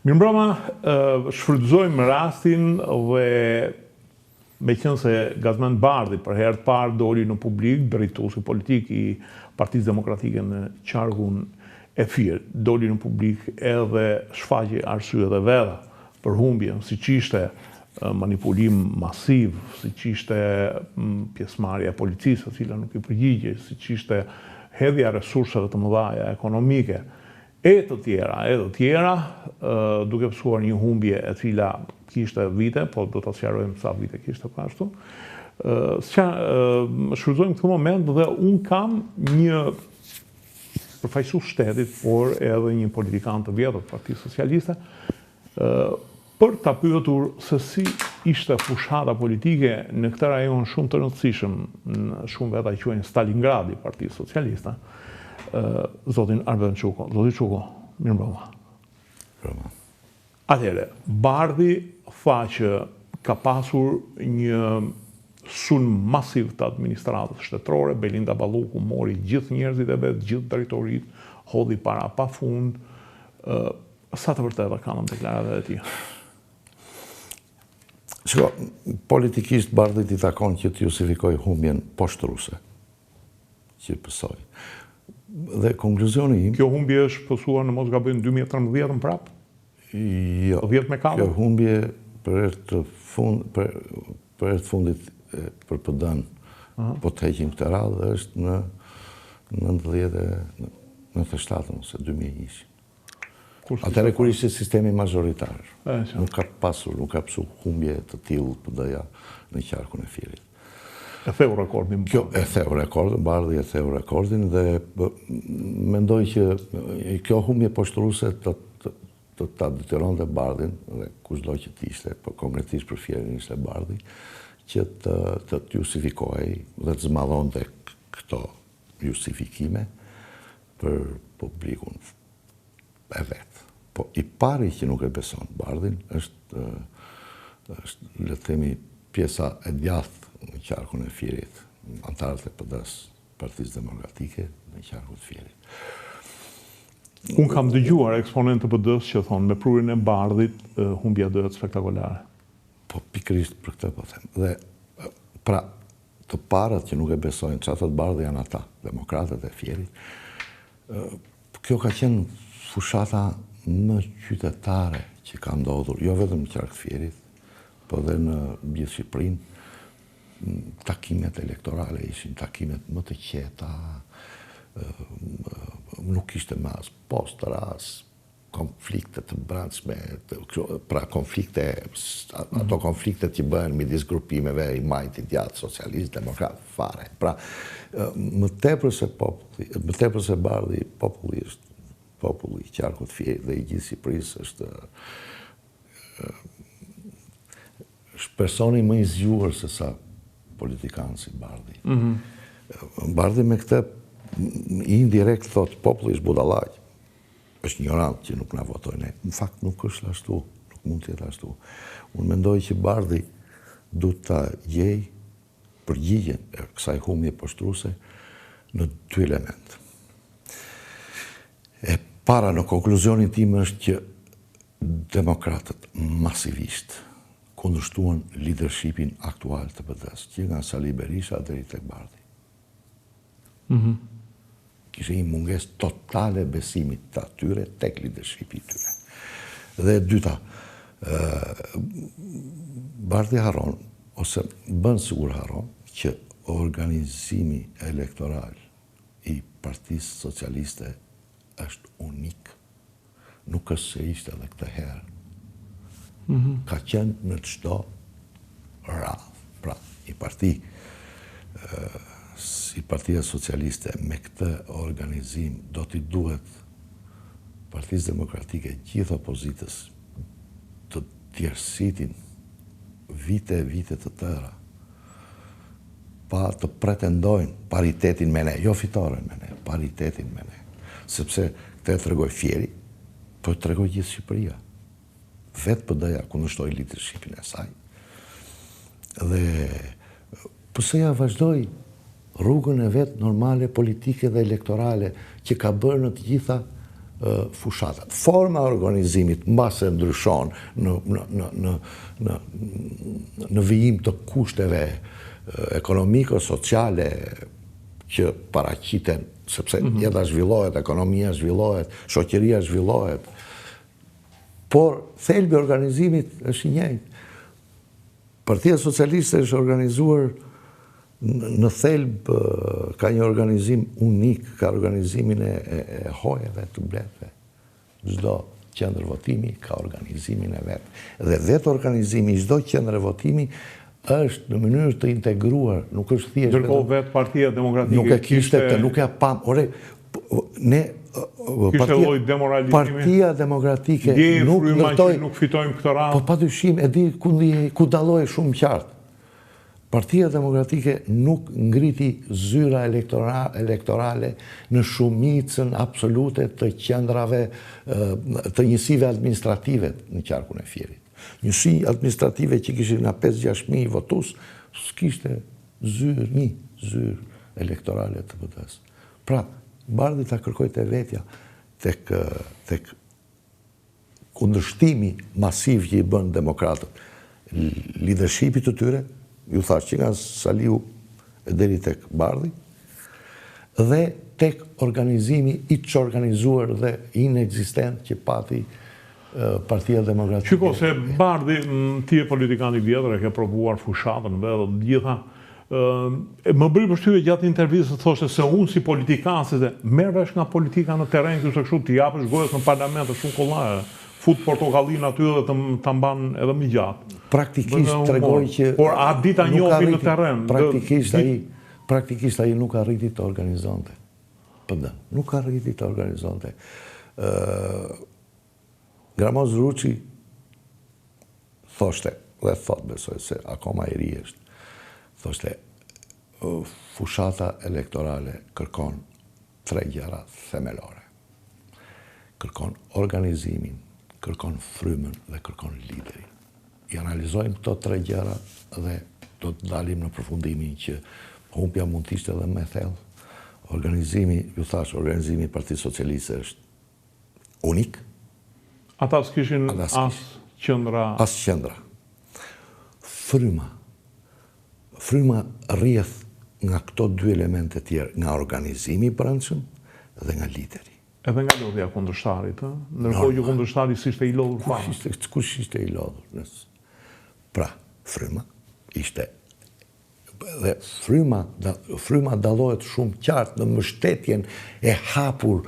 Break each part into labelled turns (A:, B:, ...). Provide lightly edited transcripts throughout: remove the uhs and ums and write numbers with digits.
A: Mirëmbrëma, shfrytëzojmë rastin dhe me qenë se Gazmend Bardhi për herë të parë doli në publik, drejtuesi politik i Partisë Demokratike në qarkun e Firit, doli në publik edhe shfaqi arsye dhe vella për humbjen, siç ishte manipulim masiv, siç ishte pjesëmarrja e policisë, e cila nuk i përgjigjej, siç ishte hedhja resurseve të mëdha ekonomike, e të tjera, duke pësuar një humbje e cila kishte vite, po do të sqarojmë sa vite kishte pashtu. Shfrytëzojmë këtë moment dhe unë kam një përfaqësues shtetit, por edhe një politikan të vjetër të Partisë Socialiste, për ta pyetur se si ishte fushata politike në këtë rajon shumë të rëndësishëm, shumë veta quajnë Stalingradi Partisë Socialiste, zotin Arben Çuko. Zoti Çuko, mirëmbrëma. Atëherë, Bardhi tha që ka pasur një sulm masiv të administratës shtetërore, Belinda Balluku mori gjithë njerëzit e vet, gjithë drejtoritë, hodhi para pafund. Sa të vërteta kanë deklaratat e tij?
B: Shiko, politikisht Bardhit i takon që të justifikoj humbjen poshtruse që pësoj. Dhe konkluzioni im...
A: Kjo humbje është pësuar në mos gabojmë 2013 prap?
B: Jo,
A: 10 me
B: kjo humbje për herë të fundit për PD-n, po të heqim këtë radhë, është në 97 ose 2001. Atëherë kur ishte sistemi mazhoritar, nuk ka pësu humbje të tillë PD-ja në qarkun e Firit.
A: E theu rekordin.
B: E theu rekordin, Bardhi e theu rekordin dhe mendoj që kjo humbje poshtruese të ta detyronte Bardhin, dhe kushdo që t'ishte, po konkretisht për Fierin ishte Bardhi, që të justifikoj dhe të zmadhonte këto justifikime për publikun e vetë. Po i pari që nuk e beson Bardhin është le të themi pjesa e djathtë në qarkun e Firit, antarët e PD-s, Partisë Demokratike në qarkun e Firit.
A: Unë kam dëgjuar eksponent të PD-s që thonë me prurin e Bardhit humbja do jetë spektakolare.
B: Po pikërisht për këtë po them. Dhe pra të parët që nuk e besojnë që atët Bardhi janë ata, demokratët e Fierit, kjo ka qenë fushata më qytetare që ka ndodhur, jo vetëm në qarkë të Fierit, po dhe në gjithë Shqipërinë. Takimet elektorale ishin takimet më të qeta, nuk ishte më as postra, as konflikte të brendshme, pra ato konflikte që bëhen midis grupimeve i majtit djathtë socialist, demokrat, fare. Pra, më tepër se Bardhi, populli është populli i qarkut të Firit dhe i gjithë Shqipërisë është personi më i zgjuar se sa politikanë si Bardhi. Bardhi me këtë indirekt thot populli është budallaq, është ignorant që nuk na votojnë. Në fakt nuk është ashtu, nuk mund të jetë ashtu. Unë mendoj që Bardhi duhet ta gjej përgjigjen e kësaj humbje poshtruese në dy element. E para në konkluzionin tim është që demokratët masivisht kundërshtuan leadershipin aktual të PD-s, që nga Sali Berisha deri tek Bardhi. Kishte një munges totale besimit të atyre tek leadershipi i tyre. Dhe e dyta, Bardhi haron, ose bën sigur haron, që organizimi elektoral i Partisë Socialiste është unik. Nuk është se ishte edhe këtë herë. Ka qenë në çdo radhë. Pra, si Partia Socialiste me këtë organizim do t'i duhet Partisë Demokratike gjithë opozitës të tjerësitin vite të tëra pa të pretendojnë paritetin me ne, jo fitoren me ne, paritetin me ne. Sepse këtë e tregoj Fieri, po e tregoj gjithë Shqipëria. Vetë PD-ja kundërshtoi leadershipin e saj. Dhe PS-ja vazhdoi rrugën e vetë normale, politike dhe elektorale që ka bërë në të gjitha fushatat. Forma e organizimit mbase ndryshon në vijim të kushteve ekonomiko-sociale që paraqiten, sepse jeta zhvillohet, ekonomia zhvillohet, shoqëria zhvillohet. Por thelbi i organizimit është i njëjtë. Partia Socialiste është organizuar në thelb, ka një organizim unik, ka organizimin e hojeve të mbledhve. Çdo qendër votimi ka organizimin e vet. Dhe vetë organizimi i çdo qendre votimi është në mënyrë të integruar, nuk është thjesht.
A: Ndërkohë vetë Partia Demokratike
B: nuk e kishte këtë, nuk e pam. Ore, ne Partia Demokratike nuk ndërtoi,
A: nuk fitojmë këtë radhë.
B: Po padyshim e di ku dalloi shumë qartë. Partia Demokratike nuk ngriti zyra elektorale në shumicën absolute të qendrave të njësive administrative në qarkun e Fierit. Njësi administrative që kishin nga 5-6.000 votus, s'kishte një zyrë elektorale të PD-s. Pra, Bardhi ta kërkoi te vetja tek kundërshtimi masiv që i bën demokratët, leadershipit të tyre, ju thash që nga Saliu e deri tek Bardhi, dhe tek organizimi i çorganizuar dhe inexistent që pati Partia Demokratike.
A: Shiko se Bardhi, ti e politikani vjetër, e ke provuar fushatën dhe gjitha. Më bëri përshtypje gjatë intervistës thoshte se unë si politikanse dhe merr vesh nga politika në terren kështu kështu ti japësh gojës në parlament shumë kollare, fut portokallin aty dhe ta mban edhe më gjatë.
B: Praktikisht tregoj që
A: por a dita njohë në terren.
B: Praktikisht ai nuk arriti të organizonte. PD, nuk arriti të organizonte. Gramoz Ruçi thoshte, dhe thot besoj se akoma i ri është, thoshte, fushata elektorale kërkon 3 gjëra themelore. Kërkon organizimin, kërkon frymën dhe kërkon liderin. I analizojmë këto 3 gjëra dhe do të dalim në përfundimin që humbja mund të ishte edhe më thellë. Organizimi, ju thash, organizimi i Partisë Socialiste është unik.
A: Ata s'kishin as qendra.
B: As qendra. Fryma rrjedh nga këto 2 elemente tjerë, nga organizimi i brendshëm dhe nga lideri.
A: Edhe nga lodhja kundërshtarit, ndërkohë që kundërshtari s'ishte i lodhur fare.
B: Kush ishte i lodhur? Pra, fryma ishte dhe fryma dallohet shumë qartë në mbështetjen e hapur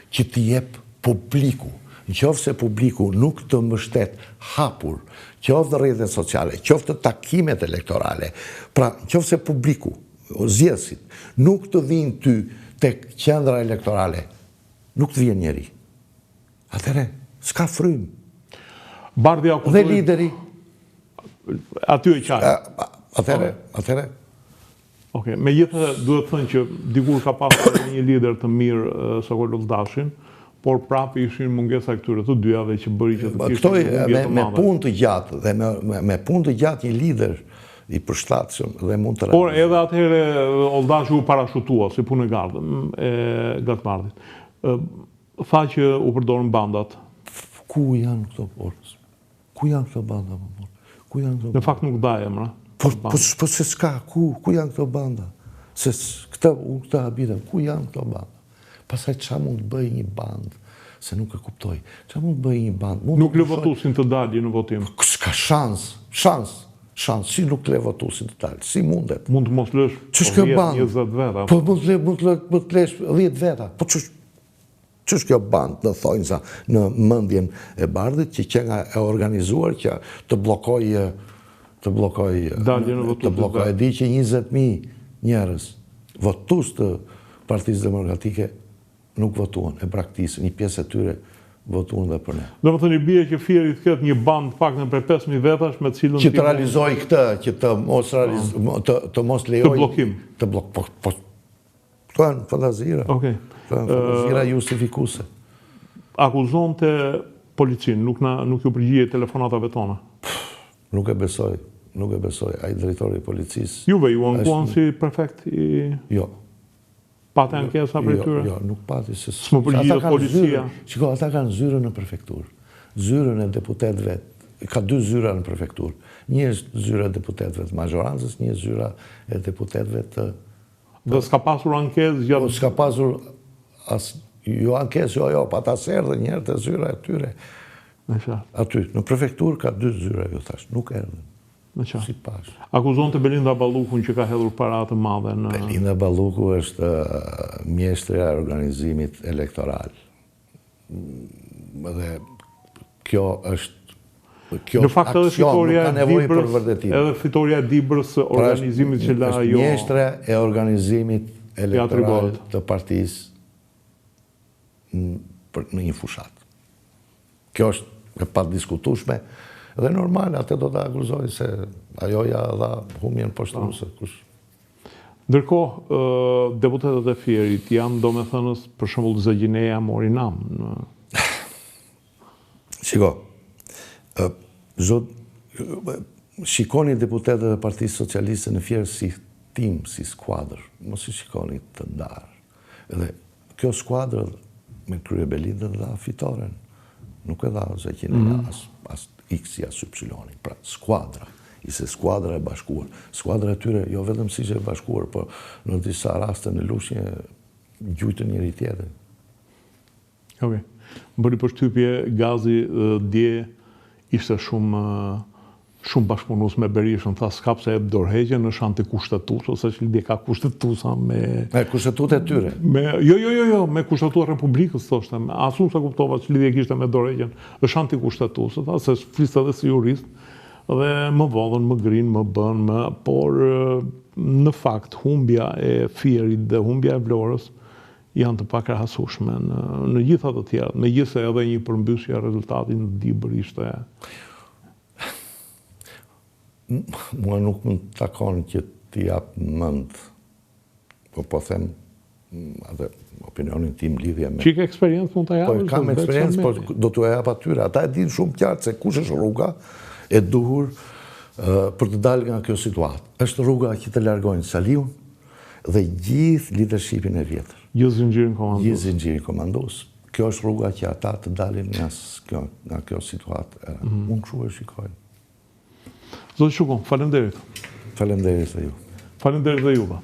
B: që t'i jep publiku. Nëse publiku nuk të mbështet hapur, qoftë rrjetet sociale, qoftë takimet elektorale, pra nëse publiku, zgjedhësit, nuk të vinë ty tek qendra elektorale, nuk të vjen njeri. Atëherë, s'ka frymë.
A: Bardhi
B: dhe lideri.
A: Aty e qartë.
B: Atëherë.
A: Okej, megjithatë duhet të thënë që dikur ka pasur një lider të mirë Sokol Uldashin, por prapë ishin mungesa këtyre të dyjave që bëri që të kishte humbje të
B: me punë të gjatë dhe me punë të gjatë një lider i përshtatshëm dhe mund të
A: por edhe atëherë Oldashi u parashutua si punë e Gatbardhit. Tha që u përdorën bandat.
B: Ku janë këto porës? Ku janë këto banda? Ku janë këto?
A: Në fakt nuk dha emra.
B: Po se s'ka, ku janë këto banda? Se këta habitem, ku janë këto banda? Pastaj çfarë mund të bëjë një band, se nuk e kuptoj. Çfarë mund të bëjë një band?
A: Nuk le votuesin të dalin në votim.
B: S'ka shans, si nuk le votuesin të dalin, si mundet?
A: Mund të mos lësh 20 veta.
B: Po mund të lesh 10 veta. Po ç'është kjo band në thonjza në mendjen e Bardhit që nga e organizuar që të bllokoj di që 20.000 njerëz votues të Partisë Demokratike nuk votuan, e praktikisë, një pjesë e tyre votuan dhe për ne.
A: Do të thënë bie që Fieri të ketë një band pak në për 5.000 vetash me cilën
B: që të realizoj këtë, që të mos lejoj
A: të bllokim.
B: Të blok, po janë fantazira.
A: Okej.
B: Fantazira justifikuese.
A: Akuzonte policinë, nuk ju përgjigje telefonatave tona.
B: Nuk e besoj, ai drejtori i policisë.
A: Juve ju ankuan si prefekt i
B: Jo.
A: Pate ankesa për tyre?
B: Jo, nuk pati.
A: S'më përgjigjet policia?
B: Shiko, ata kanë zyrën në prefekturë. Zyrën e deputetëve, ka 2 zyra në prefekturë. Një është zyra e deputetëve të majorancës, një është zyra e deputetëve të...
A: Dhe s'ka pasur ankesë gjatë...
B: S'ka pasur jo ankesë, jo, pa ta serdhe njerë të zyra e tyre. Aty, në prefekturë ka 2 zyra, ju thash, nuk erdhen. Si pas.
A: Akuzon të Belinda Ballukun që ka hedhur para të madhe në...
B: Belinda Balluku është mjeshtreja e organizimit elektoral. Dhe kjo është...
A: Në fakt edhe fitoria e Dibrës organizimit që la jo...
B: Mjeshtreja e organizimit elektoral të partisë në një fushat. Kjo është e pa diskutueshme. Dhe normal, atë do të akuzoj se ajo ja dha humjen poshtruese.
A: Ndërkohë, deputetët e Fierit janë domethënës për shembull Zëgjineja mori nam.
B: Shiko, shikoni deputetët e Partisë Socialiste në Fier si tim, si skuadër. Mos i shikoni të ndarë. Dhe kjo skuadër me krye Belindën dha fitoren. Nuk e dha Zëgjineja as X, as Y. Pra, skuadra, ishte skuadra e bashkuar. Skuadra e tyre, jo vetëm si që e bashkuar, por në disa raste në lushnje gjujtë njëri tjetër.
A: Okej. Bëri përshtypje Gazi dje ishte shumë bashkëpunues me Berishën, tha s'ka pse e dorëheqjen në antikushtetues ose që lidhje ka kushtetuesa me...
B: Me kushtetut e tyre?
A: Jo, me kushtetuar Republikës, thoshte. Asun sa kuptova që lidhje kishte me dorëheqjen, është antikushtetues, tha se fliste edhe si jurist, dhe më vodhën, më grinë, më bën, por në fakt humbja e Fierit dhe humbja e Vlorës janë të pakrahasueshme në gjitha të tjera, megjithëse edhe një përmbysje e rezultatit në Dibër ishte...
B: Mua nuk më takon që t'i jap mend, po them atë opinionin tim lidhje me...
A: Çike eksperiencë mund ta japësh?
B: Po kam eksperiencë, por do t'u jap atyre. Ata e dinë shumë qartë se kush është rruga e duhur për të dalë nga kjo situatë. Është rruga që të largojnë Saliun dhe gjithë leadershipin e vjetër.
A: Gjithë zinxhirin komandues.
B: Gjithë zinxhirin komandues. Kjo është rruga që ata të dalin nga kjo situatë. Unë kështu e shikoj.
A: Zotë Shukon, faleminderit.
B: Faleminderit dhe ju.
A: Faleminderit dhe juve.